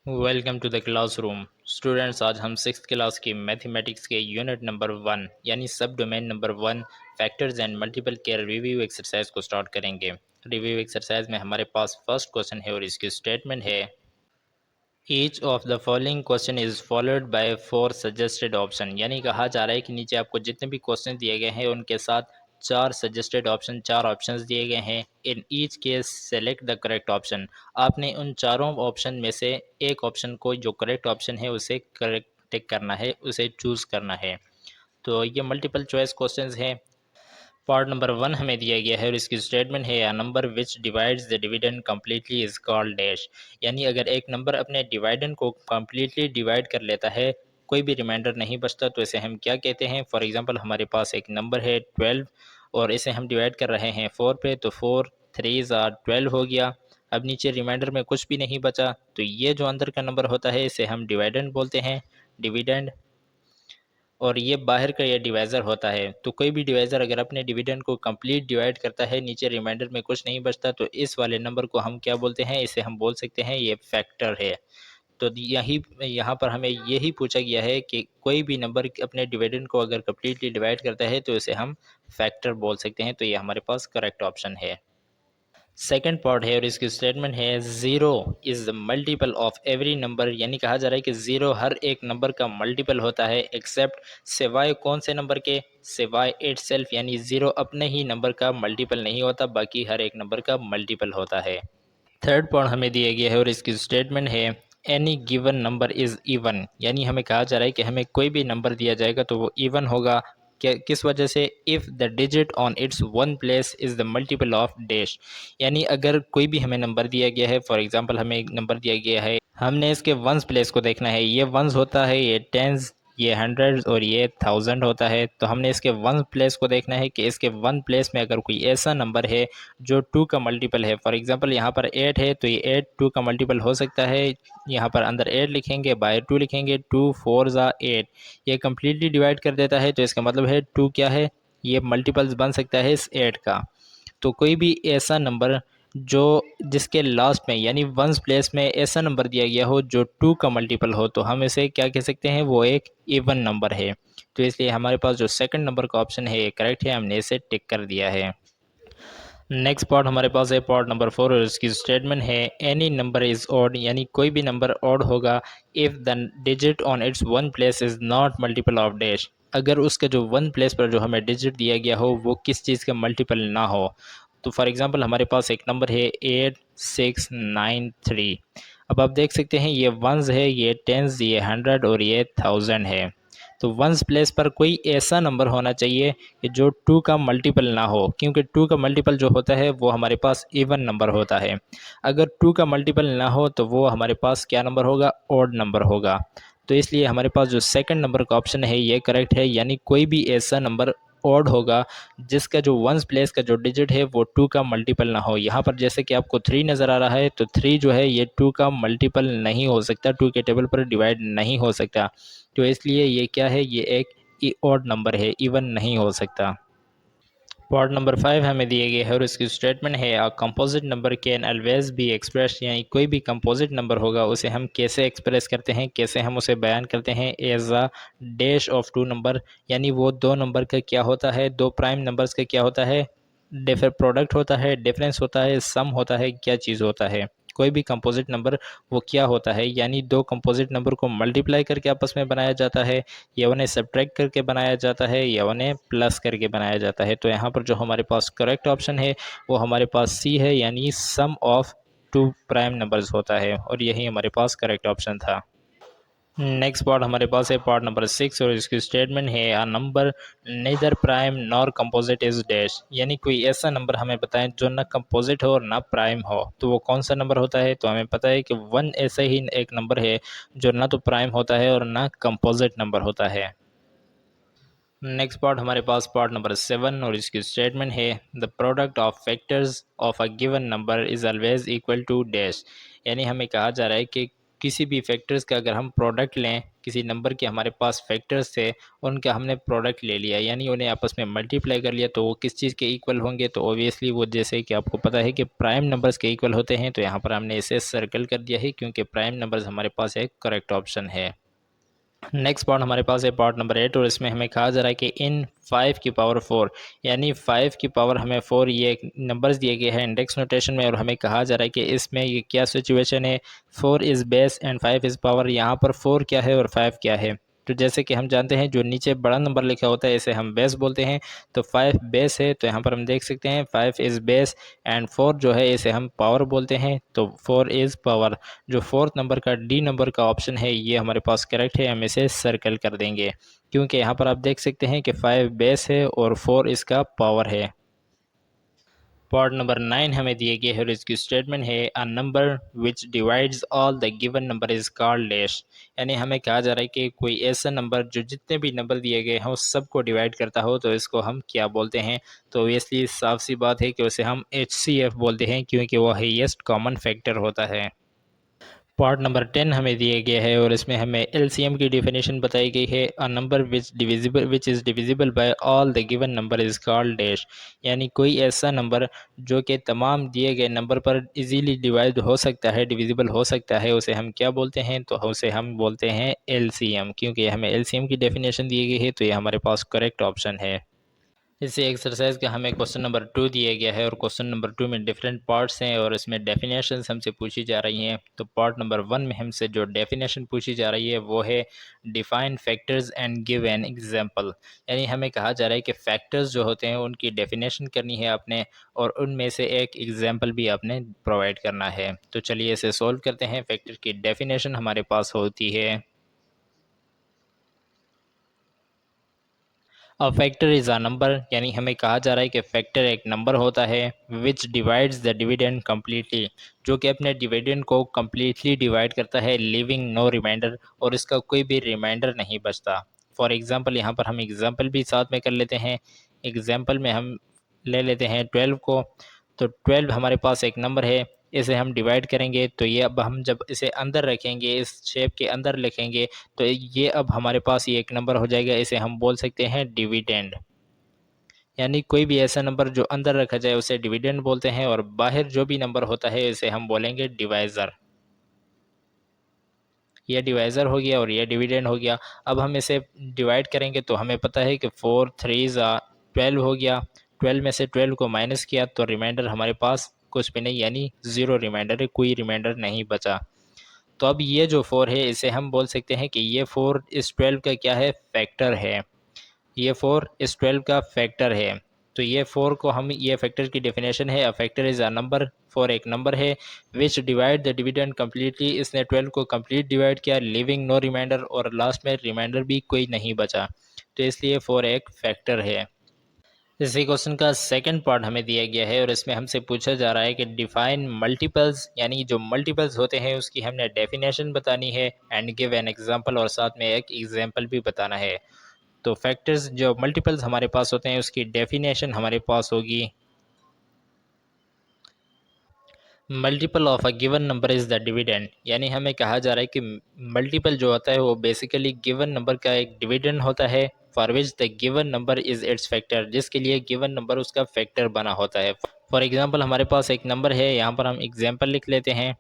Welcome to the classroom students. आज हम six class की मैथमेटिक्स के यूनिट नंबर 1 यानी subdomain number 1 factors and multiple के रिव्यू एक्सरसाइज को स्टार्ट करेंगे। रिव्यू एक्सरसाइज में हमारे पास फर्स्ट क्वेश्चन है और इसकी स्टेटमेंट है each of the following question is followed by four suggested option. यानी कहा जा रहा है कि नीचे आपको जितने भी क्वेश्चन दिए गए हैं उनके साथ चार सजेस्टेड ऑप्शन, चार ऑप्शंस दिए गए हैं। In each case select the correct option. आपने उन चारों ऑप्शन में से एक ऑप्शन को, जो करेक्ट ऑप्शन है, उसे करेक्ट टिक करना है, उसे चूज करना है। तो ये मल्टीपल चॉइस क्वेश्चंस हैं। पार्ट नंबर 1 हमें दिया गया है और इसकी स्टेटमेंट है, a number which divides the dividend completely is called dash. यानी अगर एक नंबर अपने डिवाइडेंड को कम्प्लीटली डिवाइड कर लेता है, कोई भी रिमाइंडर नहीं बचता, तो इसे हम क्या कहते हैं। फॉर एग्जांपल हमारे पास एक नंबर है 12 और इसे हम डिवाइड कर रहे हैं 4 पे, तो 4 3 12 हो गया। अब नीचे रिमाइंडर में कुछ भी नहीं बचा, तो ये जो अंदर का नंबर होता है इसे हम डिवाइडेंड बोलते हैं, डिविडेंड। और ये बाहर का ये डिवाइज़र होता है। तो कोई भी डिवाइज़र अगर अपने डिविडेंड को कंप्लीट डिवाइड करता है, नीचे रिमाइंडर में कुछ नहीं बचता, तो इस वाले नंबर को हम क्या बोलते हैं, इसे हम बोल सकते हैं ये फैक्टर है। तो यही यहाँ पर हमें यही पूछा गया है कि कोई भी नंबर अपने डिविडेंड को अगर कंप्लीटली डिवाइड करता है तो इसे हम फैक्टर बोल सकते हैं। तो ये हमारे पास करेक्ट ऑप्शन है। सेकेंड पार्ट है और इसकी स्टेटमेंट है zero is the multiple of every number. यानी कहा जा रहा है कि ज़ीरो हर एक नंबर का मल्टीपल होता है, एक्सेप्ट, सिवाय कौन से नंबर के, सिवाय इटसेल्फ। यानी ज़ीरो अपने ही नंबर का मल्टीपल नहीं होता, बाकी हर एक नंबर का मल्टीपल होता है। थर्ड पॉइंट हमें दिया गया है और इसकी स्टेटमेंट है any given number is even. यानी हमें कहा जा रहा है कि हमें कोई भी नंबर दिया जाएगा तो वो इवन होगा। किस वजह से, if the digit on it's one place is the multiple of dash. यानी अगर कोई भी हमें नंबर दिया गया है, फॉर एग्जांपल हमें एक नंबर दिया गया है, हमने इसके वंस प्लेस को देखना है। ये वंस होता है, ये टेंस, ये हंड्रेड और ये थाउजेंड होता है। तो हमने इसके वन प्लेस को देखना है कि इसके वन प्लेस में अगर कोई ऐसा नंबर है जो टू का मल्टीपल है। फॉर एग्जांपल यहाँ पर 8 है, तो ये 8 टू का मल्टीपल हो सकता है। यहाँ पर अंदर 8 लिखेंगे, बाय 2 लिखेंगे, 2 4 8। ये कम्प्लीटली डिवाइड कर देता है, तो इसका मतलब है 2 क्या है, ये मल्टीपल्स बन सकता है इस 8 का। तो कोई भी ऐसा नंबर जो जिसके लास्ट में यानी वंस प्लेस में ऐसा नंबर दिया गया हो जो टू का मल्टीपल हो, तो हम इसे क्या कह सकते हैं, वो एक इवन नंबर है। तो इसलिए हमारे पास जो सेकंड नंबर का ऑप्शन है ये करेक्ट है, हमने इसे टिक कर दिया है। नेक्स्ट पार्ट हमारे पास है पार्ट नंबर 4 और इसकी स्टेटमेंट है एनी नंबर इज ऑड। यानी कोई भी नंबर ऑड होगा if the digit on it's one place is not multiple of dash. अगर उसके जो वन प्लेस पर जो हमें डिजिट दिया गया हो वो किस चीज़ का मल्टीपल ना हो। तो फॉर एग्जांपल हमारे पास एक नंबर है 8693। अब आप देख सकते हैं ये वंस है, ये टेंस, ये हंड्रेड और ये थाउजेंड है। तो वंस प्लेस पर कोई ऐसा नंबर होना चाहिए कि जो टू का मल्टीपल ना हो, क्योंकि टू का मल्टीपल जो होता है वो हमारे पास इवन नंबर होता है। अगर टू का मल्टीपल ना हो तो वो हमारे पास क्या नंबर होगा, ऑड नंबर होगा। तो इसलिए हमारे पास जो सेकंड नंबर का ऑप्शन है ये करेक्ट है। यानी कोई भी ऐसा नंबर ऑड होगा जिसका जो वंस प्लेस का जो डिजिट है वो टू का मल्टीपल ना हो। यहाँ पर जैसे कि आपको थ्री नज़र आ रहा है, तो थ्री जो है ये टू का मल्टीपल नहीं हो सकता, टू के टेबल पर डिवाइड नहीं हो सकता। तो इसलिए ये क्या है, ये एक ऑड नंबर है, इवन नहीं हो सकता। पार्ट नंबर 5 हमें दिए गए है और इसकी स्टेटमेंट है a composite number can always be express. यानी कोई भी कंपोजिट नंबर होगा उसे हम कैसे एक्सप्रेस करते हैं, कैसे हम उसे बयान करते हैं, as a dash of two number. यानी वो दो नंबर का क्या होता है, दो प्राइम नंबर्स का क्या होता है, डिफर प्रोडक्ट होता है, डिफरेंस होता है, सम होता है, क्या चीज़ होता है। कोई भी कंपोजिट नंबर वो क्या होता है, यानी दो कंपोजिट नंबर को मल्टीप्लाई करके आपस में बनाया जाता है, या उन्हें सब्ट्रैक्ट करके बनाया जाता है, या उन्हें प्लस करके बनाया जाता है। तो यहाँ पर जो हमारे पास करेक्ट ऑप्शन है वो हमारे पास सी है, यानी सम ऑफ टू प्राइम नंबर्स होता है, और यही हमारे पास करेक्ट ऑप्शन था। नेक्स्ट पार्ट हमारे पास है पार्ट नंबर 6 और इसकी स्टेटमेंट है a number neither prime nor composite is dash. यानी कोई ऐसा नंबर हमें बताएं जो ना कंपोजिट हो और ना प्राइम हो, तो वो कौन सा नंबर होता है। तो हमें पता है कि वन ऐसा ही एक नंबर है जो ना तो प्राइम होता है और ना कंपोजिट नंबर होता है। नेक्स्ट पार्ट हमारे पास पार्ट नंबर 7 और इसकी स्टेटमेंट है the product of factors of a given number is always equal to dash. यानी हमें कहा जा रहा है कि किसी भी फैक्टर्स का अगर हम प्रोडक्ट लें किसी नंबर के हमारे पास फैक्टर्स थे, उनका हमने प्रोडक्ट ले लिया, यानी उन्हें आपस में मल्टीप्लाई कर लिया, तो वो किस चीज़ के इक्वल होंगे, तो ऑब्वियसली वो जैसे कि आपको पता है कि प्राइम नंबर्स के इक्वल होते हैं। तो यहाँ पर हमने इसे सर्कल कर दिया है क्योंकि प्राइम नंबर्स हमारे पास एक करेक्ट ऑप्शन है। नेक्स्ट पार्ट हमारे पास है पार्ट नंबर 8, और इसमें हमें कहा जा रहा है कि इन 5 की पावर 4, यानी 5 की पावर हमें 4 ये नंबर्स दिए गए हैं इंडेक्स नोटेशन में, और हमें कहा जा रहा है कि इसमें ये क्या सिचुएशन है, 4 is base and 5 is power. यहाँ पर 4 क्या है और 5 क्या है, तो जैसे कि हम जानते हैं जो नीचे बड़ा नंबर लिखा होता है इसे हम बेस बोलते हैं, तो 5 बेस है, तो यहाँ पर हम देख सकते हैं 5 इज़ बेस एंड 4 जो है इसे हम पावर बोलते हैं, तो 4 इज़ पावर। जो फोर्थ नंबर का डी नंबर का ऑप्शन है ये हमारे पास करेक्ट है, हम इसे सर्कल कर देंगे क्योंकि यहाँ पर आप देख सकते हैं कि 5 बेस है और 4 इसका पावर है। पार्ट नंबर 9 हमें दिए गए है और इसकी स्टेटमेंट है a number which divides all the given number is called dash, यानी हमें कहा जा रहा है कि कोई ऐसा नंबर जो जितने भी नंबर दिए गए हैं उस सबको डिवाइड करता हो तो इसको हम क्या बोलते हैं, तो ऑब्वियसली साफ सी बात है कि उसे हम HCF बोलते हैं क्योंकि वो हाईएस्ट कॉमन फैक्टर होता है। पार्ट नंबर 10 हमें दिया गया है और इसमें हमें एलसीएम की डेफिनेशन बताई गई है a number which is divisible by all the given number is called dash, यानी कोई ऐसा नंबर जो कि तमाम दिए गए नंबर पर इजीली डिवाइड हो सकता है, डिविजिबल हो सकता है, उसे हम क्या बोलते हैं, तो उसे हम बोलते हैं एलसीएम। क्योंकि हमें एलसीएम की डेफिनेशन दी गई है तो ये हमारे पास करेक्ट ऑप्शन है। इसी एक्सरसाइज का हमें क्वेश्चन नंबर 2 दिया गया है और क्वेश्चन नंबर 2 में डिफरेंट पार्ट्स हैं और इसमें डेफिनेशंस हमसे पूछी जा रही हैं। तो पार्ट नंबर 1 में हमसे जो डेफिनेशन पूछी जा रही है वो है define factors and give an example, यानी हमें कहा जा रहा है कि फैक्टर्स जो होते हैं उनकी डेफिनेशन करनी है आपने और उनमें से एक एग्जाम्पल भी आपने प्रोवाइड करना है। तो चलिए इसे सॉल्व करते हैं। फैक्टर की डेफिनेशन हमारे पास होती है a factor is a number, यानी हमें कहा जा रहा है कि फैक्टर एक नंबर होता है विच डिवाइड्स द डिविडेंड कम्प्लीटली, जो कि अपने डिविडेंड को कम्प्लीटली डिवाइड करता है, लिविंग नो रिमाइंडर, और इसका कोई भी रिमाइंडर नहीं बचता। फॉर एग्जांपल यहाँ पर हम एग्जांपल भी साथ में कर लेते हैं। एग्जांपल में हम ले लेते हैं 12 को, तो 12 हमारे पास एक नंबर है, इसे हम डिवाइड करेंगे तो ये अब हम जब इसे अंदर रखेंगे, इस शेप के अंदर लिखेंगे, तो ये अब हमारे पास ये एक नंबर हो जाएगा, इसे हम बोल सकते हैं डिविडेंड। यानी कोई भी ऐसा नंबर जो अंदर रखा जाए उसे डिविडेंड बोलते हैं और बाहर जो भी नंबर होता है इसे हम बोलेंगे डिवाइज़र। ये डिवाइज़र हो गया और ये डिविडेंड हो गया। अब हम इसे डिवाइड करेंगे तो हमें पता है कि 4 3 12 हो गया। 12 में से 12 को माइनस किया तो रिमाइंडर हमारे पास कुछ भी नहीं, यानी ज़ीरो रिमाइंडर है, कोई रिमाइंडर नहीं बचा। तो अब ये जो 4 है इसे हम बोल सकते हैं कि ये 4 इस 12 का क्या है, फैक्टर है। ये 4 इस 12 का फैक्टर है। तो ये 4 को हम, ये फैक्टर की डेफिनेशन है, a factor is a number, 4 एक नंबर है विच डिवाइड द डिविडेंड कम्प्लीटली, इसने 12 को कंप्लीट डिवाइड किया, लिविंग नो रिमाइंडर, और लास्ट में रिमाइंडर भी कोई नहीं बचा, तो इसलिए 4 एक फैक्टर है। इसी क्वेश्चन का सेकंड पार्ट हमें दिया गया है और इसमें हमसे पूछा जा रहा है कि डिफाइन मल्टीपल्स, यानी जो मल्टीपल्स होते हैं उसकी हमने डेफिनेशन बतानी है एंड गिव एन एग्जांपल, और साथ में एक एग्जांपल भी बताना है। तो फैक्टर्स जो मल्टीपल्स हमारे पास होते हैं उसकी डेफिनेशन हमारे पास होगी multiple of a given number is the dividend, यानी हमें कहा जा रहा है कि मल्टीपल जो होता है वो बेसिकली गिवन नंबर का एक डिविडेंड होता है for which the given number is it's factor, जिसके लिए गिवन नंबर उसका फैक्टर बना होता है। फॉर एग्जांपल हमारे पास एक नंबर है, यहाँ पर हम एग्जांपल लिख लेते हैं।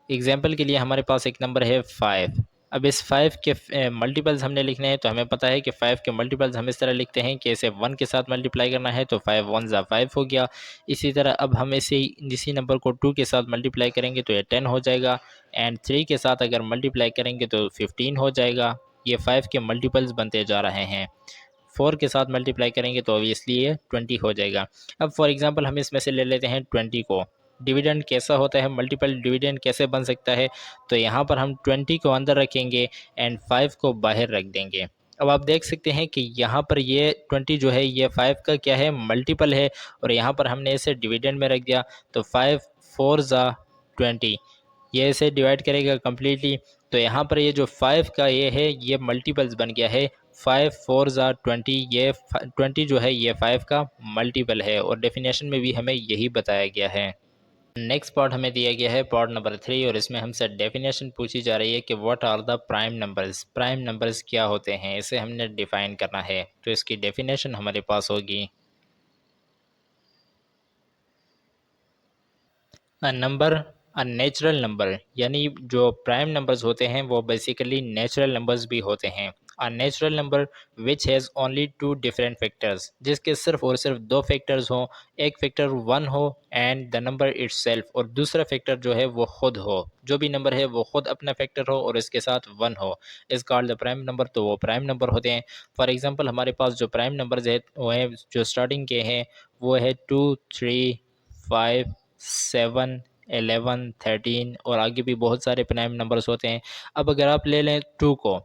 एग्जाम्पल के लिए हमारे पास एक नंबर है 5। अब इस 5 के मल्टीपल्स हमने लिखने हैं, तो हमें पता है कि 5 के मल्टीपल्स हम इस तरह लिखते हैं कि इसे 1 के साथ मल्टीप्लाई करना है, तो 5 1 ज़ा 5 हो गया। इसी तरह अब हम इसी नंबर को 2 के साथ मल्टीप्लाई करेंगे तो ये 10 हो जाएगा, एंड 3 के साथ अगर मल्टीप्लाई करेंगे तो 15 हो जाएगा। ये 5 के मल्टीपल्स बनते जा रहे हैं। 4 के साथ मल्टीप्लाई करेंगे तो ऑब्वियसली ये 20 हो जाएगा। अब फॉर एग्जांपल हम इसमें से ले लेते हैं 20 को। डिविडेंड कैसा होता है, मल्टीपल डिविडेंड कैसे बन सकता है, तो यहाँ पर हम 20 को अंदर रखेंगे एंड 5 को बाहर रख देंगे। अब आप देख सकते हैं कि यहाँ पर ये 20 जो है ये 5 का क्या है, मल्टीपल है, और यहाँ पर हमने इसे डिविडेंड में रख दिया, तो 5 4 ज़ा 20, ये इसे डिवाइड करेगा कम्प्लीटली, तो यहाँ पर ये जो 5 का ये है ये मल्टीपल्स बन गया है। 5 4 ज़ा 20, ये 20 जो है ये 5 का मल्टीपल है और डेफिनेशन में भी हमें यही बताया गया है। नेक्स्ट पार्ट हमें दिया गया है पार्ट नंबर 3 और इसमें हमसे डेफिनेशन पूछी जा रही है कि what are the prime numbers. Prime numbers क्या होते हैं, इसे हमने डिफाइन करना है। तो इसकी डेफिनेशन हमारे पास होगी a number a natural number, यानी जो प्राइम नंबर्स होते हैं वो बेसिकली नेचुरल नंबर्स भी होते हैं। A natural number which has only two different factors, जिसके सिर्फ और सिर्फ दो फैक्टर्स हों। एक फैक्टर वन हो एंड द नंबर इटसेल्फ, और दूसरा फैक्टर जो है वो खुद हो। जो भी नंबर है वो खुद अपना फैक्टर हो और इसके साथ वन हो, इस कॉल्ड द प्राइम नंबर। तो वो प्राइम नंबर होते हैं। फॉर एग्जांपल हमारे पास जो प्राइम नंबर्स है वो है जो स्टार्टिंग के हैं वो है 2, 3, 5, 7, 11, 13 और आगे भी बहुत सारे प्राइम नंबर्स होते हैं। अब अगर आप ले लें 2 को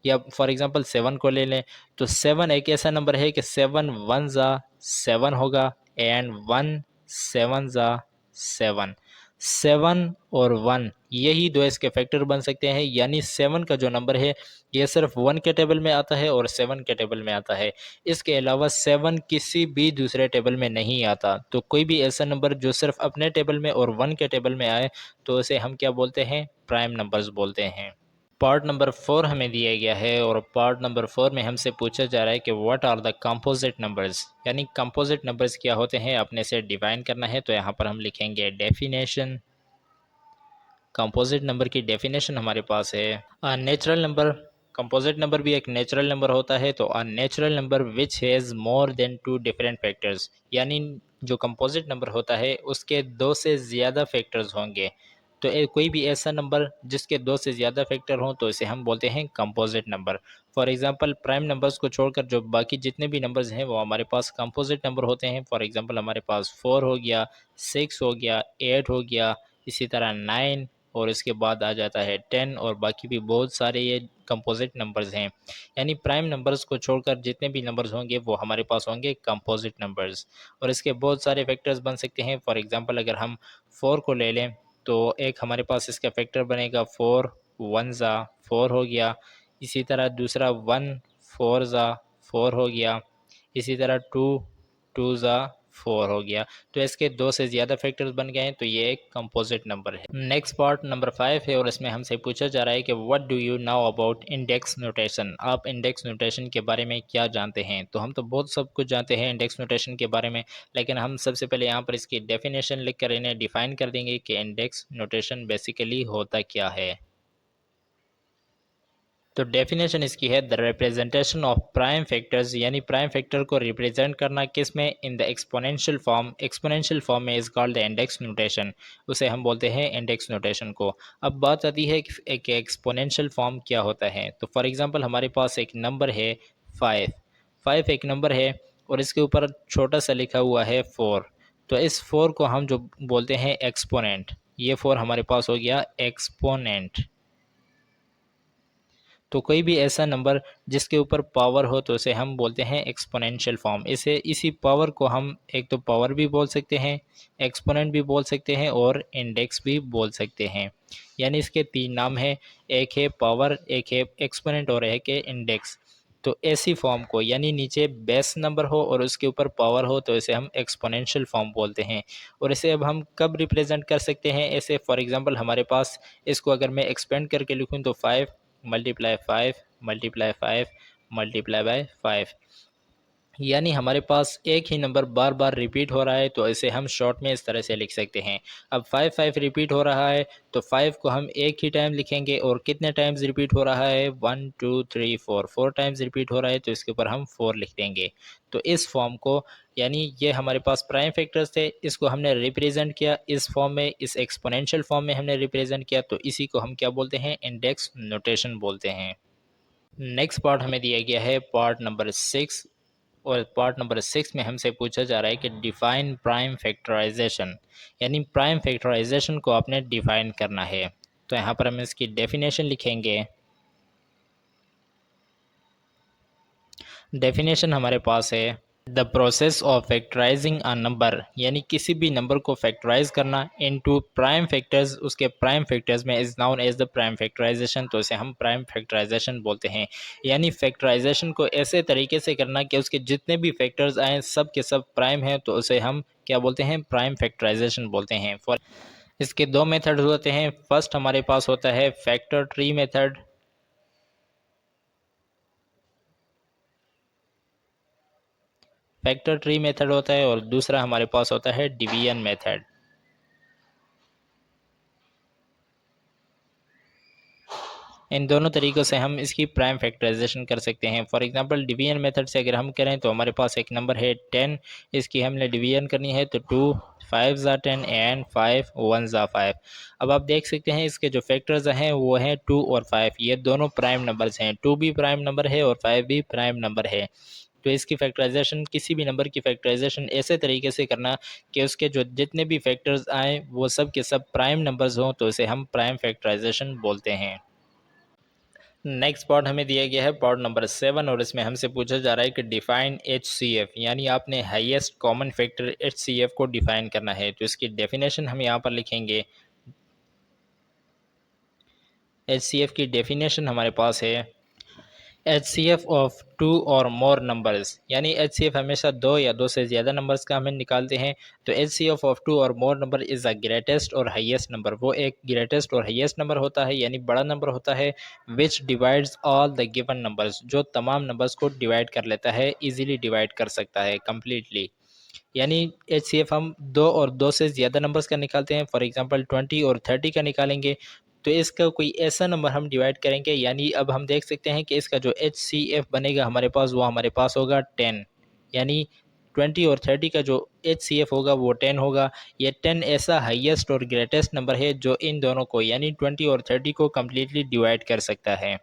या फॉर एग्जांपल 7 को ले लें, तो 7 एक ऐसा नंबर है कि 7 वन ज़ा 7 होगा एंड 1 7 ज़ा 7। 7 और 1 यही दो इसके फैक्टर बन सकते हैं, यानी 7 का जो नंबर है ये सिर्फ 1 के टेबल में आता है और 7 के टेबल में आता है। इसके अलावा 7 किसी भी दूसरे टेबल में नहीं आता। तो कोई भी ऐसा नंबर जो सिर्फ अपने टेबल में और 1 के टेबल में आए तो उसे हम क्या बोलते हैं, प्राइम नंबर्स बोलते हैं। पार्ट नंबर 4 हमें दिया गया है और पार्ट नंबर 4 में हमसे पूछा जा रहा है कि what are the composite numbers, यानी कंपोजिट नंबर्स क्या होते हैं, अपने से डिफाइन करना है। तो यहाँ पर हम लिखेंगे डेफिनेशन। कंपोजिट नंबर की डेफिनेशन हमारे पास है नेचुरल नंबर। कंपोजिट नंबर भी एक नेचुरल नंबर होता है। तो a natural number which has more than two different factors, यानी जो कंपोजिट नंबर होता है उसके दो से ज़्यादा फैक्टर्स होंगे। तो कोई भी ऐसा नंबर जिसके दो से ज़्यादा फैक्टर हों तो इसे हम बोलते हैं composite number. For example prime numbers को छोड़कर जो बाकी जितने भी नंबर्स हैं वो हमारे पास कंपोजिट नंबर होते हैं। फॉर एग्जांपल हमारे पास 4 हो गया, 6 हो गया, 8 हो गया, इसी तरह 9 और इसके बाद आ जाता है 10 और बाकी भी बहुत सारे ये कंपोजिट नंबर्स हैं। यानी प्राइम नंबर्स को छोड़कर जितने भी नंबर्स होंगे वो हमारे पास होंगे कंपोजिट नंबर्स। और इसके बहुत सारे फैक्टर्स बन सकते हैं। फॉर एग्जांपल अगर हम 4 को ले लें तो एक हमारे पास इसका फैक्टर बनेगा 4 वन ज़ा 4 हो गया, इसी तरह दूसरा 1 4 ज़ा 4 हो गया, इसी तरह 2 2 ज़ा 4 हो गया। तो इसके दो से ज़्यादा फैक्टर्स बन गए हैं तो ये एक कंपोजिट नंबर है। नेक्स्ट पार्ट नंबर 5 है और इसमें हमसे पूछा जा रहा है कि what do you now about index notation. आप इंडेक्स नोटेशन के बारे में क्या जानते हैं। तो हम तो बहुत सब कुछ जानते हैं इंडेक्स नोटेशन के बारे में, लेकिन हम सबसे पहले यहाँ पर इसकी डेफिनेशन लिख कर इन्हें डिफाइन कर देंगे कि इंडेक्स नोटेशन बेसिकली होता क्या है। तो डेफिनेशन इसकी है the representation of prime factors, यानी प्राइम फैक्टर को रिप्रेजेंट करना किस में, in the exponential form. Exponential form में is called the index notation, उसे हम बोलते हैं इंडेक्स नोटेशन को। अब बात आती है कि एक एक्सपोनेंशियल फॉर्म क्या होता है। तो फॉर एग्जांपल हमारे पास एक नंबर है 5। 5 एक नंबर है और इसके ऊपर छोटा सा लिखा हुआ है 4। तो इस 4 को हम जो बोलते हैं एक्सपोनेंट, ये 4 हमारे पास हो गया एक्सपोनेंट। तो कोई भी ऐसा नंबर जिसके ऊपर पावर हो तो उसे हम बोलते हैं एक्सपोनेंशियल फॉर्म। इसे इसी पावर को हम एक तो पावर भी बोल सकते हैं, एक्सपोनेंट भी बोल सकते हैं और इंडेक्स भी बोल सकते हैं। यानी इसके तीन नाम हैं, एक है पावर, एक है एक्सपोनेंट और एक है इंडेक्स। तो ऐसी फॉर्म को, यानी नीचे बेस नंबर हो और उसके ऊपर पावर हो, तो इसे हम एक्सपोनेंशियल फॉर्म बोलते हैं। और इसे अब हम कब रिप्रेजेंट कर सकते हैं ऐसे, फॉर एग्जांपल हमारे पास इसको अगर मैं एक्सपेंड करके लिखूं तो 5 मल्टीप्लाई 5 मल्टीप्लाई 5 मल्टीप्लाई बाय 5, यानी हमारे पास एक ही नंबर बार बार रिपीट हो रहा है। तो इसे हम शॉर्ट में इस तरह से लिख सकते हैं। अब 5 5 रिपीट हो रहा है तो 5 को हम एक ही टाइम लिखेंगे और कितने टाइम्स रिपीट हो रहा है, 1 2 3 4, 4 टाइम्स रिपीट हो रहा है तो इसके ऊपर हम 4 लिख देंगे। तो इस फॉर्म को, यानी ये हमारे पास प्राइम फैक्टर्स थे, इसको हमने रिप्रेजेंट किया इस फॉर्म में, इस एक्सपोनेंशियल फॉर्म में हमने रिप्रेजेंट किया। तो इसी को हम क्या बोलते हैं, इंडेक्स नोटेशन बोलते हैं। नेक्स्ट पार्ट हमें दिया गया है पार्ट नंबर 6 और पार्ट नंबर 6 में हमसे पूछा जा रहा है कि डिफाइन प्राइम फैक्टराइजेशन, यानी प्राइम फैक्टराइजेशन को आपने डिफाइन करना है। तो यहाँ पर हम इसकी डेफिनेशन लिखेंगे। डेफिनेशन हमारे पास है the process of factorising a number, यानी किसी भी नंबर को फैक्टराइज करना इनटू प्राइम फैक्टर्स, उसके प्राइम फैक्टर्स में, is known as the prime factorisation. तो इसे हम प्राइम फैक्टराइजेशन बोलते हैं। यानी फैक्टराइजेशन को ऐसे तरीके से करना कि उसके जितने भी फैक्टर्स आए सब के सब प्राइम हैं, तो उसे हम क्या बोलते हैं, प्राइम फैक्टराइजेशन बोलते हैं। फॉर इसके दो मेथड होते हैं। फर्स्ट हमारे पास होता है factor tree method, factor tree method होता है, और दूसरा हमारे पास होता है डिवीजन मेथड। इन दोनों तरीक़ों से हम इसकी प्राइम फैक्टराइजेशन कर सकते हैं। फॉर एग्जांपल डिवीजन मेथड से अगर हम करें तो हमारे पास एक नंबर है 10, इसकी हमने डिवीजन करनी है तो 2 5 ज़ा 10 एंड 5 1 ज़ा 5। अब आप देख सकते हैं इसके जो फैक्टर्स हैं वो हैं 2 और 5, ये दोनों प्राइम नंबर्स हैं। 2 भी प्राइम नंबर है और 5 भी प्राइम नंबर है। तो इसकी फैक्टराइजेशन, किसी भी नंबर की फैक्टराइजेशन ऐसे तरीके से करना कि उसके जो जितने भी फैक्टर्स आए वो सब के सब प्राइम नंबर्स हों, तो इसे हम प्राइम फैक्टराइजेशन बोलते हैं। नेक्स्ट पार्ट हमें दिया गया है पार्ट नंबर 7, और इसमें हमसे पूछा जा रहा है कि डिफाइन HCF, यानी आपने हाईएस्ट कॉमन फैक्टर HCF को डिफाइन करना है। तो इसकी डेफिनेशन हम यहाँ पर लिखेंगे। HCF की डेफिनेशन हमारे पास है HCF ऑफ टू और मोर नंबर्स, यानी HCF हमेशा दो या दो से ज़्यादा नंबर्स का हम निकालते हैं। तो HCF ऑफ टू और मोर नंबर इज़ द ग्रेटेस्ट और हाईएस्ट नंबर, वो एक ग्रेटेस्ट और हाईएस्ट नंबर होता है, यानी बड़ा नंबर होता है, विच divides all the given numbers, जो तमाम नंबर्स को डिवाइड कर लेता है, इजीली डिवाइड कर सकता है कम्प्लीटली। यानी HCF हम दो और दो से ज़्यादा नंबर्स का निकालते हैं। फॉर एग्जांपल 20 और 30 का निकालेंगे तो इसका कोई ऐसा नंबर हम डिवाइड करेंगे, यानी अब हम देख सकते हैं कि इसका जो HCF बनेगा हमारे पास, वो हमारे पास होगा 10, यानी 20 और 30 का जो HCF होगा वो 10 होगा। ये 10 ऐसा हाईएस्ट और ग्रेटेस्ट नंबर है जो इन दोनों को, यानी 20 और 30 को कम्प्लीटली डिवाइड कर सकता है।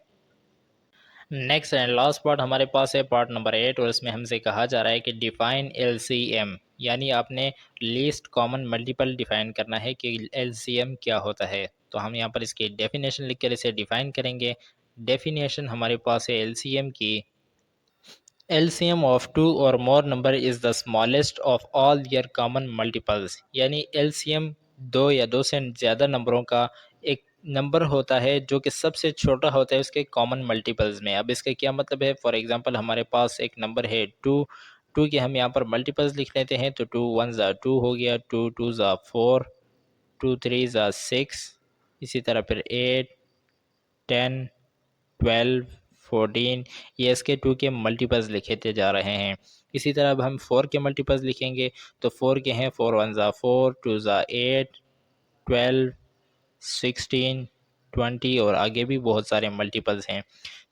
नेक्स्ट एंड लास्ट पार्ट हमारे पास है पार्ट नंबर 8, और इसमें हमसे कहा जा रहा है कि डिफाइन LCM, यानी आपने लीस्ट कॉमन मल्टीपल डिफाइन करना है कि LCM क्या होता है। तो हम यहाँ पर इसकी डेफिनेशन लिखकर इसे डिफाइन करेंगे। डेफिनेशन हमारे पास है LCM की, LCM of two or more number is the smallest of all their common multiples, यानी LCM दो या दो से ज़्यादा नंबरों का एक नंबर होता है जो कि सबसे छोटा होता है उसके कॉमन मल्टीपल्स में। अब इसका क्या मतलब है, फॉर एग्जांपल हमारे पास एक नंबर है 2, 2 के हम यहाँ पर मल्टीपल्स लिख लेते हैं तो 2 1 ज़ा 2 हो गया, 2 2 ज़ा 4, 2 3 ज़ा 6, इसी तरह फिर 8 10 12 14, ये इसके 2 के मल्टीपल्स लिखते जा रहे हैं। इसी तरह अब हम 4 के मल्टीपल्स लिखेंगे तो 4 के हैं 4 1 ज़ा 4, 2 ज़ा 8, 12 16 20, और आगे भी बहुत सारे मल्टीपल्स हैं।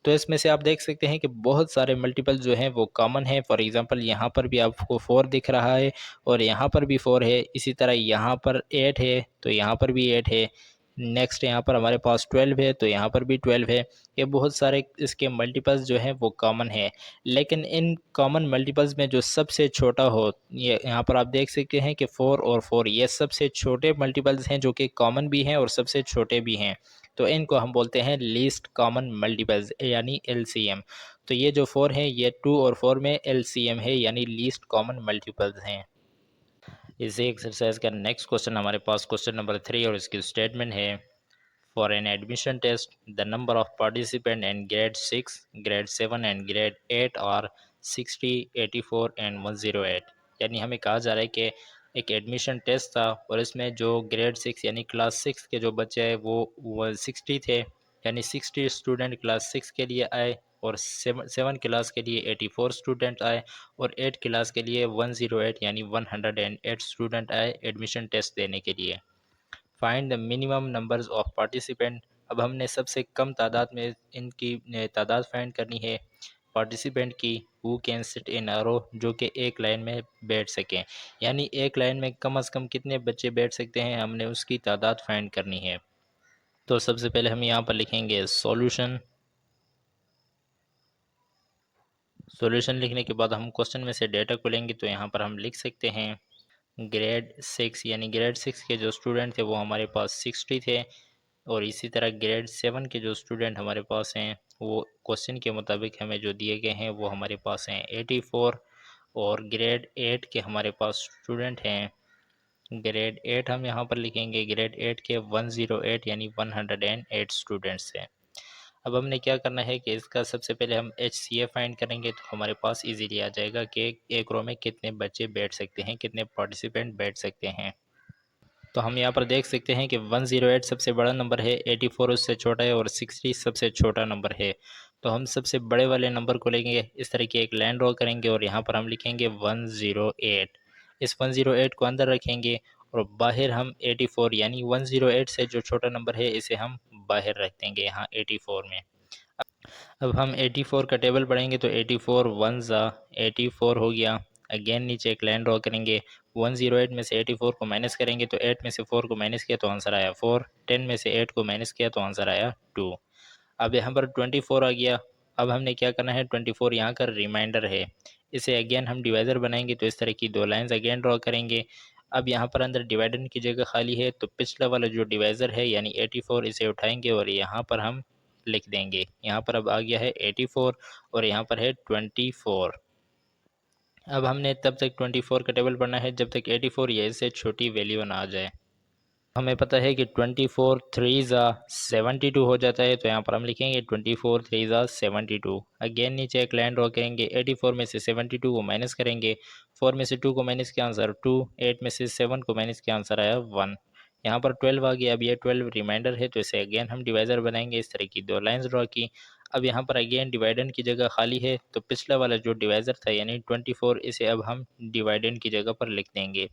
तो इसमें से आप देख सकते हैं कि बहुत सारे मल्टीपल जो हैं वो कॉमन है। फॉर एग्जांपल यहाँ पर भी आपको 4 दिख रहा है और यहाँ पर भी 4 है, इसी तरह यहाँ पर 8 है तो यहाँ पर भी 8 है। नेक्स्ट यहाँ पर हमारे पास 12 है तो यहाँ पर भी 12 है। ये बहुत सारे इसके मल्टीपल्स जो हैं वो कॉमन है। लेकिन इन कॉमन मल्टीपल्स में जो सबसे छोटा हो, ये यहाँ पर आप देख सकते हैं कि 4 और 4 ये सबसे छोटे मल्टीपल्स हैं जो कि कॉमन भी हैं और सबसे छोटे भी हैं। तो इनको हम बोलते हैं लीस्ट कॉमन मल्टीपल्स, यानी LCM। तो ये जो 4 हैं ये 2 और 4 में LCM है, यानी लीस्ट कॉमन मल्टीपल्स हैं। इसी एक्सरसाइज का नेक्स्ट क्वेश्चन हमारे पास क्वेश्चन नंबर 3, और इसकी स्टेटमेंट है for an admission test the number of participant in grade 6, grade 7 and grade 8 are 60, 84 and 108। यानी हमें कहा जा रहा है कि एक एडमिशन टेस्ट था और इसमें जो ग्रेड 6 यानी क्लास 6 के जो बच्चे हैं वो 60 थे, यानी 60 स्टूडेंट क्लास 6 के लिए आए, और 7 क्लास के लिए 84 स्टूडेंट आए, और 8 क्लास के लिए 108 यानी 108 स्टूडेंट आए एडमिशन टेस्ट देने के लिए। Find the minimum numbers of participant. अब हमने सबसे कम तादाद में इनकी तादाद फाइंड करनी है पार्टिसिपेंट की, हु कैन सिट इन अ रो, जो कि एक लाइन में बैठ सकें, यानी एक लाइन में कम से कम कितने बच्चे बैठ सकते हैं, हमने उसकी तादाद फाइंड करनी है। तो सबसे पहले हम यहाँ पर लिखेंगे सॉल्यूशन। सॉल्यूशन लिखने के बाद हम क्वेश्चन में से डेटा को लेंगे, तो यहाँ पर हम लिख सकते हैं ग्रेड 6, यानी ग्रेड 6 के जो स्टूडेंट थे वो हमारे पास 60 थे, और इसी तरह ग्रेड 7 के जो स्टूडेंट हमारे पास हैं वो क्वेश्चन के मुताबिक हमें जो दिए गए हैं वो हमारे पास हैं 84, और ग्रेड 8 के हमारे पास स्टूडेंट हैं, ग्रेड 8 हम यहाँ पर लिखेंगे, ग्रेड 8 के 108 यानी 108 स्टूडेंट्स हैं। अब हमने क्या करना है कि इसका सबसे पहले हम HCF फाइंड करेंगे, तो हमारे पास इजीली आ जाएगा कि एक रो में कितने बच्चे बैठ सकते हैं, कितने पार्टिसिपेंट बैठ सकते हैं। तो हम यहाँ पर देख सकते हैं कि 108 सबसे बड़ा नंबर है, 84 उससे छोटा है और 60 सबसे छोटा नंबर है। तो हम सबसे बड़े वाले नंबर को लेंगे, इस तरह की एक लाइन ड्रॉ करेंगे और यहाँ पर हम लिखेंगे 108। इस 108 को अंदर रखेंगे और बाहर हम 84 यानी 108 से जो छोटा नंबर है इसे हम बाहर रख देंगे यहाँ 84 में। अब हम 84 का टेबल पढ़ेंगे तो 84 वन ज़ा 84 हो गया। अगेन नीचे एक लाइन ड्रॉ करेंगे, 108 में से 84 को माइनस करेंगे तो 8 में से 4 को माइनस किया तो आंसर आया 4, 10 में से 8 को माइनस किया तो आंसर आया 2। अब यहाँ पर 24 आ गया। अब हमने क्या करना है, 24 यहाँ का रिमाइंडर है, इसे अगेन हम डिवाइज़र बनाएंगे तो इस तरह की दो लाइंस अगेन ड्रॉ करेंगे। अब यहाँ पर अंदर डिवाइडर की जगह खाली है तो पिछला वाला जो डिवाइज़र है यानी 84 इसे उठाएंगे और यहाँ पर हम लिख देंगे। यहाँ पर अब आ गया है 84 और यहाँ पर है 24। अब हमने तब तक 24 का टेबल पढ़ना है जब तक 84 या इससे छोटी वैल्यू ना आ जाए। हमें पता है कि 24 थ्री ज़ा 72 हो जाता है, तो यहाँ पर हम लिखेंगे 24 थ्री ज़ा 72। अगेन नीचे एक लाइन ड्रॉ करेंगे, 84 में से 72 को माइनस करेंगे, 4 में से 2 को माइनस किया आंसर 2, 8 में से 7 को माइनस किया आंसर आया 1। यहाँ पर 12 आ गया। अब ये 12 रिमाइंडर है तो इसे अगेन हम डिवाइज़र बनाएंगे, इस तरह की दो लाइन्स ड्रॉ की। अब यहाँ पर अगेन डिवाइडेंड की जगह खाली है तो पिछला वाला जो डिवाइज़र था यानी 24 इसे अब हम डिवाइडेंड की जगह पर लिख देंगे।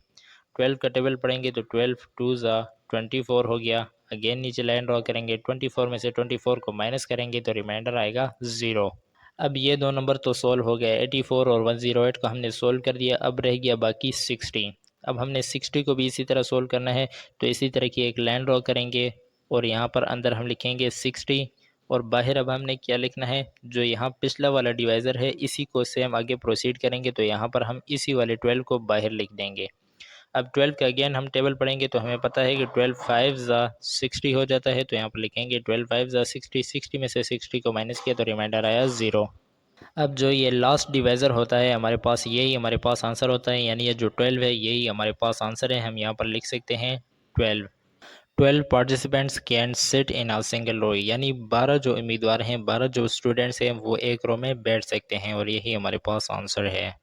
12 का टेबल पढ़ेंगे तो 12 टू ज़ा 24 हो गया। अगेन नीचे लाइन ड्रॉ करेंगे, 24 में से 24 को माइनस करेंगे तो रिमाइंडर आएगा 0। अब ये दो नंबर तो सोल्व हो गया, 84 और 108 को हमने सोल्व कर दिया। अब रह गया बाकी 60। अब हमने 60 को भी इसी तरह सोल्व करना है तो इसी तरह की एक लाइन ड्रॉ करेंगे और यहाँ पर अंदर हम लिखेंगे 60 और बाहर अब हमने क्या लिखना है, जो यहाँ पिछला वाला डिवाइज़र है इसी को सेम आगे प्रोसीड करेंगे तो यहाँ पर हम इसी वाले 12 को बाहर लिख देंगे। अब 12 का अगेन हम टेबल पढ़ेंगे तो हमें पता है कि 12 फाइव ज़ा 60 हो जाता है, तो यहाँ पर लिखेंगे 12 फाइव ज़ा 60, 60 में से 60 को माइनस किया तो रिमाइंडर आया 0। अब जो ये लास्ट डिवाइज़र होता है हमारे पास, यही हमारे पास आंसर होता है, यानी ये जो 12 है यही हमारे पास आंसर है। हम यहाँ पर लिख सकते हैं 12। 12 participants can sit in a single row, यानी 12 जो उम्मीदवार हैं, 12 जो स्टूडेंट्स हैं वो एक रो में बैठ सकते हैं और यही हमारे पास आंसर है।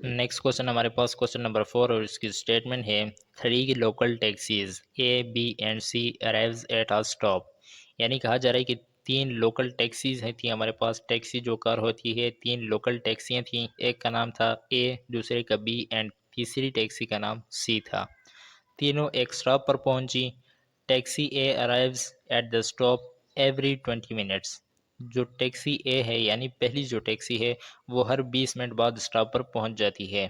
नेक्स्ट क्वेश्चन हमारे पास क्वेश्चन नंबर 4 और इसकी स्टेटमेंट है, 3 local taxis A B and C arrives at a stop. यानी कहा जा रहा है कि 3 लोकल टैक्सीज हैं थी हमारे पास। टैक्सी जो कार होती है, 3 लोकल टैक्सियाँ थी, एक का नाम था ए, दूसरे का बी एंड तीसरी टैक्सी का नाम सी था। तीनों एक स्टॉप पर पहुंची। Taxi A arrives at the stop every 20 minutes. जो टैक्सी ए है यानी पहली जो टैक्सी है वो हर 20 मिनट बाद स्टॉप पर पहुंच जाती है।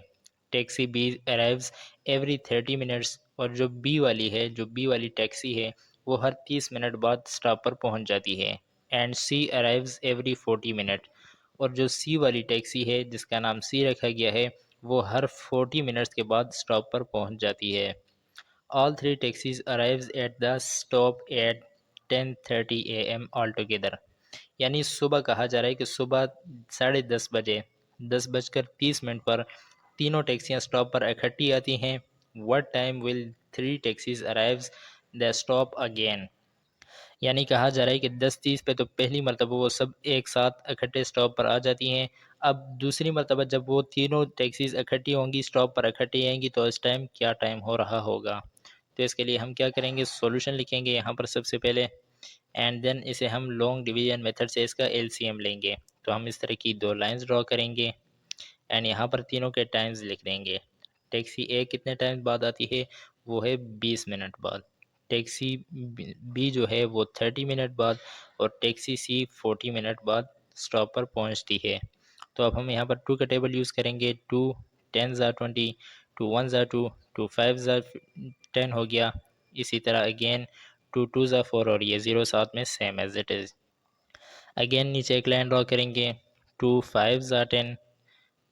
Taxi B arrives every 30 minutes और जो बी वाली है, जो बी वाली टैक्सी है वो हर 30 मिनट बाद स्टॉप पर पहुंच जाती है। And C arrives every 40 minute और जो सी वाली टैक्सी है जिसका नाम सी रखा गया है वो हर 40 मिनट्स के बाद स्टॉप पर पहुंच जाती है। All three taxis arrives at the stop at 10:30 AM altogether। यानी सुबह कहा जा रहा है कि सुबह 10:30 बजे 10:30 पर तीनों टैक्सियां स्टॉप पर इकट्ठी आती हैं। What time will three taxis arrives the stop again? यानी कहा जा रहा है कि 10:30 पे तो पहली मरतबा वो सब एक साथ इकट्ठे स्टॉप पर आ जाती हैं। अब दूसरी मरतबा जब वो तीनों टैक्सीज इकट्ठी होंगी, स्टॉप पर इकट्ठी आएंगी, तो इस टाइम क्या टाइम हो रहा होगा। तो इसके लिए हम क्या करेंगे, सॉल्यूशन लिखेंगे यहाँ पर सबसे पहले एंड देन इसे हम लॉन्ग डिवीजन मेथड से इसका एलसीएम लेंगे। तो हम इस तरह की दो लाइंस ड्रॉ करेंगे एंड यहाँ पर तीनों के टाइम्स लिख देंगे। टैक्सी ए कितने टाइम बाद आती है, वो है 20 मिनट बाद। टैक्सी बी जो है वो 30 मिनट बाद और टैक्सी सी 40 मिनट बाद स्टॉप पर पहुंचती है। तो अब हम यहाँ पर टू का टेबल यूज़ करेंगे। 2 10 ज़ा 20, 2 1 ज़ा 2, 2 5 ज़ा 10 हो गया। इसी तरह अगेन 2 2 ज़ा 4 और ये 0 साथ में same as it is. Again नीचे एक लाइन ड्रॉ करेंगे। 2 5 ज़ा 10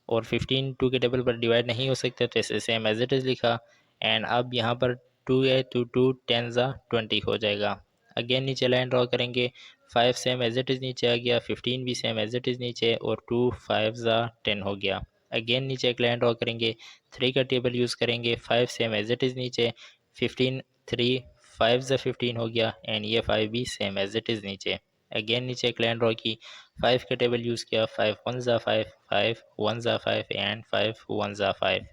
और 15 2 के टेबल पर डिवाइड नहीं हो सकते तो इसे सेम एज इट इज़ लिखा। एंड अब यहाँ पर 2 है तो 2 10 ज़ा 20 हो जाएगा। अगेन नीचे लाइन ड्रॉ करेंगे। 5 सेम एज इट इज़ नीचे आ गया, 15 भी सेम एज इट इज़ नीचे और 2 5 ज़ा 10 हो गया। अगेन नीचे एक लाइन ड्रॉ करेंगे। 3 का टेबल यूज़ करेंगे। 5 सेम एज इट इज़ नीचे, 15 3 5 ज़ा 15 हो गया, एंड ये 5 भी सेम एज इट इज़ नीचे। अगेन नीचे एक लाइन ड्रॉ की, 5 का टेबल यूज़ किया, 5 1 ज़ा 5, 5 1 ज़ा 5 एंड 5 1 ज़ा 5।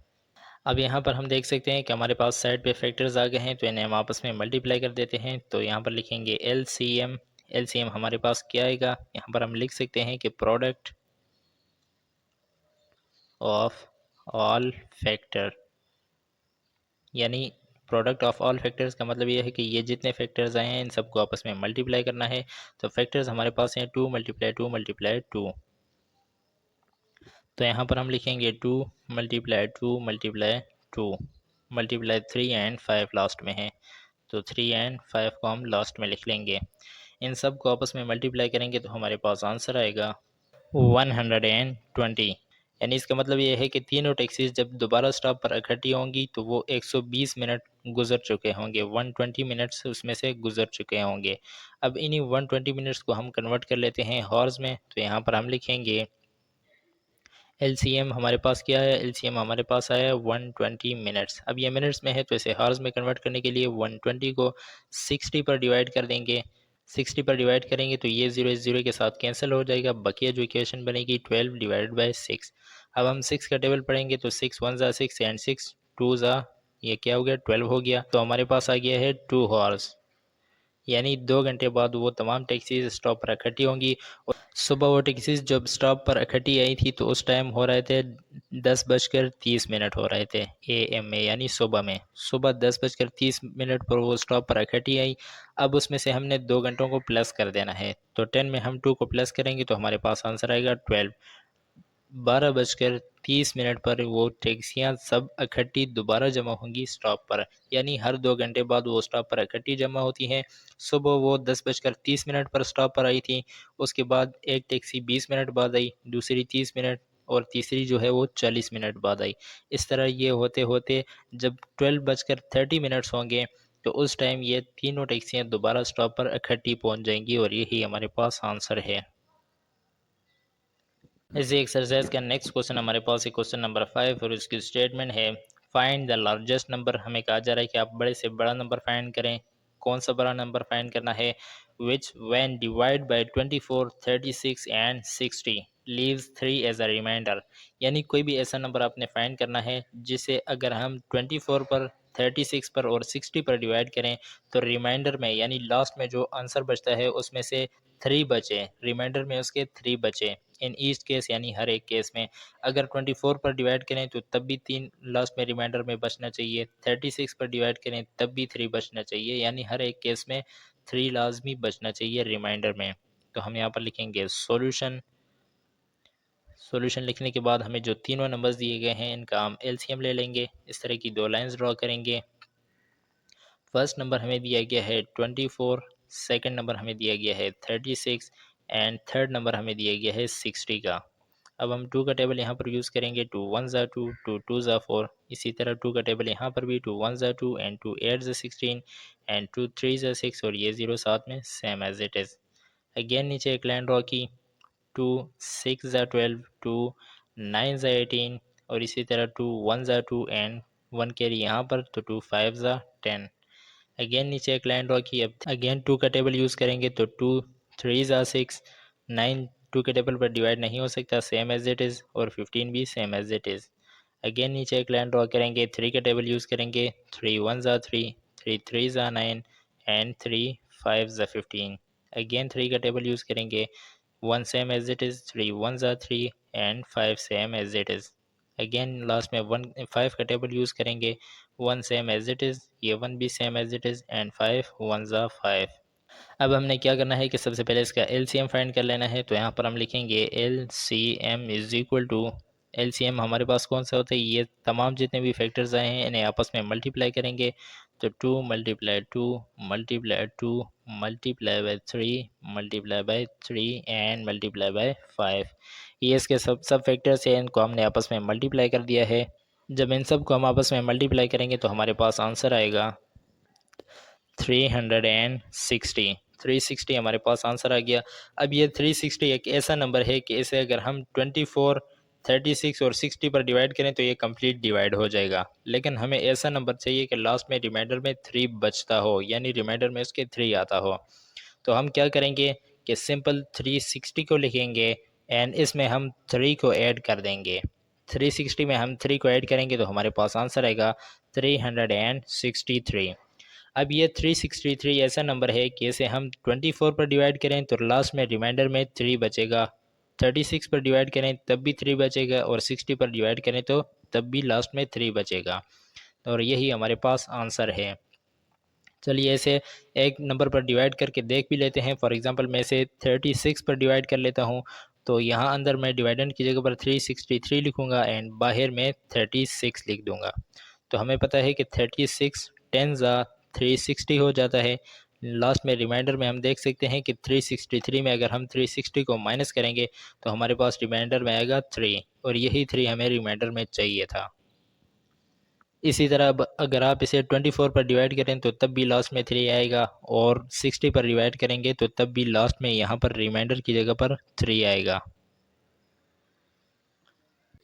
अब यहाँ पर हम देख सकते हैं कि हमारे पास साइड पे फैक्टर्स आ गए हैं, तो इन्हें हम आपस में मल्टीप्लाई कर देते हैं। तो यहाँ पर लिखेंगे LCM। LCM हमारे पास क्या आएगा, यहाँ पर हम लिख सकते हैं कि प्रोडक्ट ऑफ ऑल फैक्टर, यानी प्रोडक्ट ऑफ ऑल फैक्टर्स का मतलब ये है कि ये जितने फैक्टर्स आए हैं इन सबको आपस में मल्टीप्लाई करना है। तो फैक्टर्स हमारे पास हैं 2 मल्टीप्लाई 2 मल्टीप्लाई 2। तो यहाँ पर हम लिखेंगे 2 multiply 2 multiply 2 multiply 3 and 5 last में है, तो 3 एंड 5 को हम लास्ट में लिख लेंगे। इन सब को आपस में मल्टीप्लाई करेंगे तो हमारे पास आंसर आएगा 120। यानी इसका मतलब ये है कि तीनों टैक्सीज जब दोबारा स्टॉप पर इकट्ठी होंगी तो वो 120 मिनट गुजर चुके होंगे, 120 मिनट्स उसमें से गुजर चुके होंगे। अब इन्हीं 120 मिनट्स को हम कन्वर्ट कर लेते हैं हॉर्स में, तो यहाँ पर हम लिखेंगे LCM हमारे पास क्या है, LCM हमारे पास आया है 120 मिनट्स। अब ये मिनट्स में है तो इसे हॉर्स में कन्वर्ट करने के लिए 120 को 60 पर डिवाइड कर देंगे। 60 पर डिवाइड करेंगे तो ये ज़ीरो इस ज़ीरो के साथ कैंसिल हो जाएगा, बकिया जो इक्वेशन बनेगी 12 डिवाइड बाई 6। अब हम 6 का टेबल पढ़ेंगे तो 6 1 ज़ा 6 एंड 6 2 ज़ा, ये क्या हो गया 12 हो गया। तो हमारे पास आ गया है 2 हॉर्स, यानी 2 घंटे बाद वो तमाम टैक्सीज स्टॉप पर इकट्ठी होंगी। और सुबह वो टैक्सीज जब स्टॉप पर इकट्ठी आई थी तो उस टाइम हो रहे थे 10:30 हो रहे थे AM में, यानी सुबह में। सुबह 10:30 पर वो स्टॉप पर इकट्ठी आई। अब उसमें से हमने 2 घंटों को प्लस कर देना है, तो 10 में हम 2 को प्लस करेंगे तो हमारे पास आंसर आएगा 12। 12:30 पर वो टैक्सियाँ सब इकट्ठी दोबारा जमा होंगी स्टॉप पर, यानी हर 2 घंटे बाद वो स्टॉप पर इकट्ठी जमा होती हैं। सुबह वो 10:30 पर स्टॉप पर आई थी, उसके बाद एक टैक्सी 20 मिनट बाद आई, दूसरी 30 मिनट, और तीसरी जो है वो 40 मिनट बाद आई। इस तरह ये होते होते जब 12:30 होंगे तो उस टाइम ये तीनों टैक्सियाँ दोबारा स्टॉप पर इकट्ठी पहुँच जाएंगी, और यही हमारे पास आंसर है। इसी एक्सरसाइज का नेक्स्ट क्वेश्चन हमारे पास है क्वेश्चन नंबर 5, और इसकी स्टेटमेंट है फाइंड द लार्जेस्ट नंबर। हमें कहा जा रहा है कि आप बड़े से बड़ा नंबर फाइंड करें। कौन सा बड़ा नंबर फाइंड करना है, which when divide by 24 36 and 60 leaves 3 as a remainder. यानी कोई भी ऐसा नंबर आपने फाइंड करना है जिसे अगर हम 24 पर 36 पर और 60 पर डिवाइड करें तो रिमाइंडर में यानी लास्ट में जो आंसर बचता है उसमें से 3 बचे, रिमाइंडर में उसके 3 बचे। इन ईच केस यानी हर एक केस में अगर 24 पर डिवाइड करें तो तब भी 3 लास्ट में रिमाइंडर में बचना चाहिए, 36 पर डिवाइड करें तब भी 3 बचना चाहिए, यानी हर एक केस में 3 लाजमी बचना चाहिए रिमाइंडर में। तो हम यहाँ पर लिखेंगे सॉल्यूशन। सॉल्यूशन लिखने के बाद हमें जो तीनों नंबर्स दिए गए हैं इनका हम LCM ले लेंगे। इस तरह की 2 लाइंस ड्रॉ करेंगे। फर्स्ट नंबर हमें दिया गया है 24, सेकंड नंबर हमें दिया गया है 36 एंड थर्ड नंबर हमें दिया गया है 60 का। अब हम 2 का टेबल यहाँ पर यूज़ करेंगे, 2 1 ज़ा 2, 2 2 ज़ा 4। इसी तरह 2 का टेबल यहाँ पर भी 2 1 ज़ा 2 एंड 2 8 ज़ा 16 एंड 2 3 ज़ा 6, और ये 0 साथ में same as it is. Again नीचे एक लाइन ड्रॉ की, 2 6 ज़ा 12, 2 9 ज़ा 18, और इसी तरह 2 1 ज़ा 2 एंड 1 कैरी यहाँ पर, तो 2 5 ज़ा 10। अगेन नीचे एक लाइन ड्रॉ की, अब अगेन 2 का टेबल यूज़ करेंगे तो 2 3 ज़ा 6, 9 2 के टेबल पर डिवाइड नहीं हो सकता, सेम एज इट इज़, और 15 भी same as it is. Again नीचे एक लाइन ड्रॉ करेंगे, 3 का टेबल यूज़ करेंगे, 3 1 ज़ा 3, 3 3 ज़ा 9 एंड 3 5 ज़ा 15। अगेन 3 का टेबल यूज़ करेंगे, 1 सेम एज इट इज़, 3 1 ज़ा 3 and 5 same as it is. Again last में 1 5 का टेबल यूज़ करेंगे, 1 सेम एज इट इज़, ये 1 भी same as it is, and 5 1 ज़ा 5। अब हमने क्या करना है कि सबसे पहले इसका LCM फाइंड कर लेना है। तो यहाँ पर हम लिखेंगे LCM is equal to, LCM हमारे पास कौन सा होता है, ये तमाम जितने भी फैक्टर्स आए हैं इन्हें आपस में मल्टीप्लाई करेंगे। तो 2 multiply 2 multiply 2 multiply by 3 multiply by 3 and multiply by 5। ये इसके सब सब फैक्टर्स हैं, इनको हमने आपस में मल्टीप्लाई कर दिया है। जब इन सब को हम आपस में मल्टीप्लाई करेंगे तो हमारे पास आंसर आएगा 360। 360 हमारे पास आंसर आ गया। अब ये 360 एक ऐसा नंबर है कि इसे अगर हम 24 36 और 60 पर डिवाइड करें तो ये कंप्लीट डिवाइड हो जाएगा, लेकिन हमें ऐसा नंबर चाहिए कि लास्ट में रिमाइंडर में 3 बचता हो, यानी रिमाइंडर में उसके 3 आता हो। तो हम क्या करेंगे कि सिंपल 360 को लिखेंगे एंड इसमें हम 3 को ऐड कर देंगे। 360 में हम 3 को ऐड करेंगे तो हमारे पास आंसर आएगा 363। अब ये 363 ऐसा नंबर है कि इसे हम 24 पर डिवाइड करें तो लास्ट में रिमाइंडर में 3 बचेगा, 36 पर डिवाइड करें तब भी 3 बचेगा और 60 पर डिवाइड करें तो तब भी लास्ट में 3 बचेगा। और यही हमारे पास आंसर है। चलिए ऐसे एक नंबर पर डिवाइड करके देख भी लेते हैं। फॉर एग्जांपल मैं इसे 36 पर डिवाइड कर लेता हूँ, तो यहाँ अंदर मैं डिवाइडेंड की जगह पर 363 लिखूँगा एंड बाहर में 36 लिख दूँगा। तो हमें पता है कि 36 10 ज़ा 360 हो जाता है। लास्ट में रिमाइंडर में हम देख सकते हैं कि 363 में अगर हम 360 को माइनस करेंगे तो हमारे पास रिमाइंडर में आएगा 3, और यही 3 हमें रिमाइंडर में चाहिए था। इसी तरह अब अगर आप इसे 24 पर डिवाइड करें तो तब भी लास्ट में 3 आएगा, और 60 पर डिवाइड करेंगे तो तब भी लास्ट में यहाँ पर रिमाइंडर की जगह पर 3 आएगा।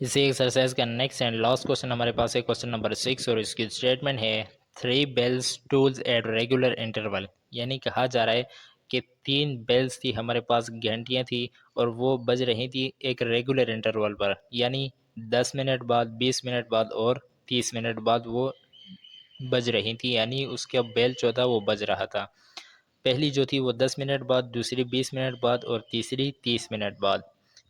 इसी एक्सरसाइज का नेक्स्ट एंड लास्ट क्वेश्चन हमारे पास है क्वेश्चन नंबर 6, और इसकी स्टेटमेंट है 3 bells tolls at regular interval. यानी कहा जा रहा है कि 3 बेल्स थी हमारे पास, घंटियाँ थी, और वो बज रही थी एक रेगुलर इंटरवल पर, यानी 10 मिनट बाद, 20 मिनट बाद और 30 मिनट बाद वो बज रही थी, यानी उसका बेल जो था वो बज रहा था। पहली जो थी वो 10 मिनट बाद, दूसरी 20 मिनट बाद और तीसरी 30 मिनट बाद।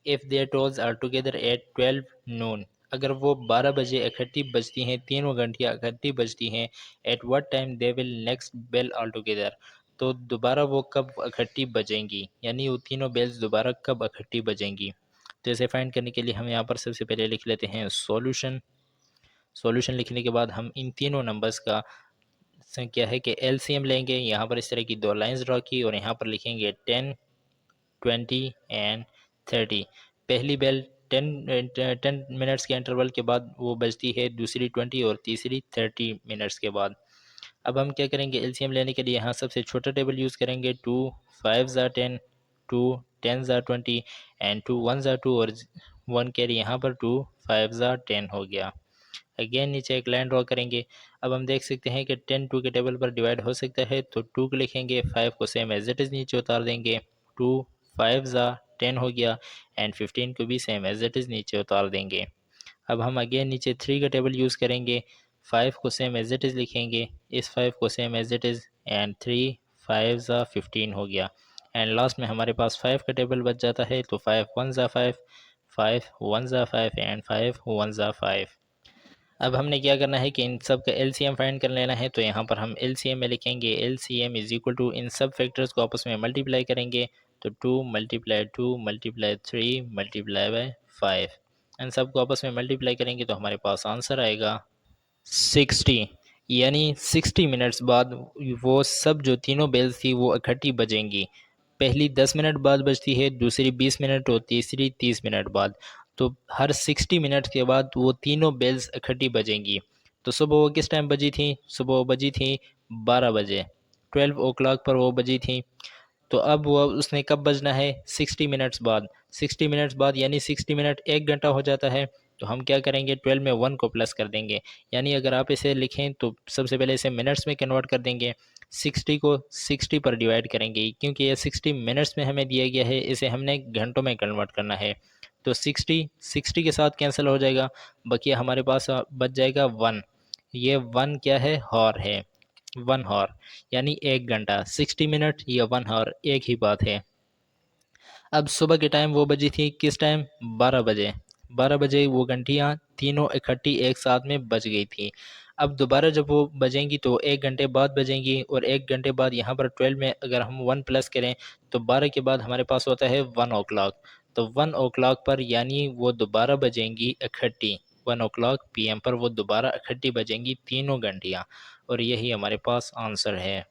If there tolls are together at 12 noon, अगर वो 12 बजे इकट्ठी बजती हैं, तीनों घंटियाँ इकट्ठी बजती हैं, at what time they will next bell all together, तो दोबारा वो कब इकट्ठी बजेंगी, यानी वो तीनों बेल्स दोबारा कब इकट्ठी बजेंगी। तो इसे फाइंड करने के लिए हम यहाँ पर सबसे पहले लिख लेते हैं सॉल्यूशन। सॉल्यूशन लिखने के बाद हम इन तीनों नंबर्स का क्या है कि एलसीएम लेंगे। यहाँ पर इस तरह की 2 लाइंस ड्रॉ की और यहाँ पर लिखेंगे 10, 20 एंड 30। पहली बेल 10 मिनट्स के इंटरवल के बाद वो बजती है, दूसरी 20 और तीसरी 30 मिनट्स के बाद। अब हम क्या करेंगे, एलसीएम लेने के लिए यहाँ सबसे छोटा टेबल यूज़ करेंगे। 2 5 ज़ा 10, 2 10 ज़ा 20 एंड 2 1 ज़ा 2, और 1 कैरी यहाँ पर 2 5 ज़ा 10 हो गया। अगेन नीचे एक लाइन ड्रॉ करेंगे। अब हम देख सकते हैं कि 10 2 के टेबल पर डिवाइड हो सकता है, तो 2 को लिखेंगे, 5 को सेम एज इट इज़ नीचे उतार देंगे। 2 5 ज़ा 10 हो गया एंड 15 को भी सेम एज इट इज़ नीचे उतार देंगे। अब हम अगेन नीचे 3 का टेबल यूज़ करेंगे, 5 को सेम एज इट इज़ लिखेंगे, इस 5 को same as it is and 3 5 ज़ा 15 हो गया। एंड लास्ट में हमारे पास 5 का टेबल बच जाता है, तो 5 1 ज़ा 5, 5 1 ज़ा 5 एंड 5 1 ज़ा 5। अब हमने क्या करना है कि इन सब का एलसीएम फाइंड कर लेना है। तो यहाँ पर हम एलसीएम में लिखेंगे एलसीएम इज इक्वल टू, इन सब फैक्टर्स को आपस में मल्टीप्लाई करेंगे, तो 2 मल्टीप्लाई 2 मल्टीप्लाई 3 मल्टीप्लाई बाय 5, इन सब को आपस में मल्टीप्लाई करेंगे तो हमारे पास आंसर आएगा 60। यानी 60 मिनट्स बाद वो सब जो तीनों बेल्स थी वो इकट्ठी बजेंगी। पहली 10 मिनट बाद बजती है, दूसरी 20 मिनट और तीसरी 30 मिनट बाद। तो हर 60 मिनट के बाद वो तीनों बेल्स इकट्ठी बजेंगी। तो सुबह वो किस टाइम बजी थी? सुबह वो बजी थी 12 बजे, 12 ओ क्लॉक पर वो बजी थी। तो अब वो उसने कब बजना है? 60 मिनट्स बाद। 60 मिनट्स बाद यानी 60 मिनट 1 घंटा हो जाता है। तो हम क्या करेंगे, 12 में 1 को प्लस कर देंगे। यानी अगर आप इसे लिखें तो सबसे पहले इसे मिनट्स में कन्वर्ट कर देंगे, 60 को 60 पर डिवाइड करेंगे, क्योंकि ये 60 मिनट्स में हमें दिया गया है, इसे हमने घंटों में कन्वर्ट करना है। तो 60 के साथ कैंसिल हो जाएगा, बकिया हमारे पास बच जाएगा 1। ये 1 क्या है? हॉर है। 1 हॉर यानी 1 घंटा। 60 मिनट या 1 हॉर एक ही बात है। अब सुबह के टाइम वो बजी थी किस टाइम? 12 बजे। 12 बजे वो घंटियाँ तीनों इकट्ठी एक साथ में बज गई थी। अब दोबारा जब वो बजेंगी तो 1 घंटे बाद बजेंगी, और 1 घंटे बाद यहाँ पर 12 में अगर हम 1 प्लस करें तो 12 के बाद हमारे पास होता है 1 ओ क्लॉक। तो 1 ओ क्लॉक पर यानी वो दोबारा बजेंगी इकट्ठी। 1 ओ क्लॉक पीएम पर वो दोबारा इकट्ठी बजेंगी तीनों घंटियाँ, और यही हमारे पास आंसर है।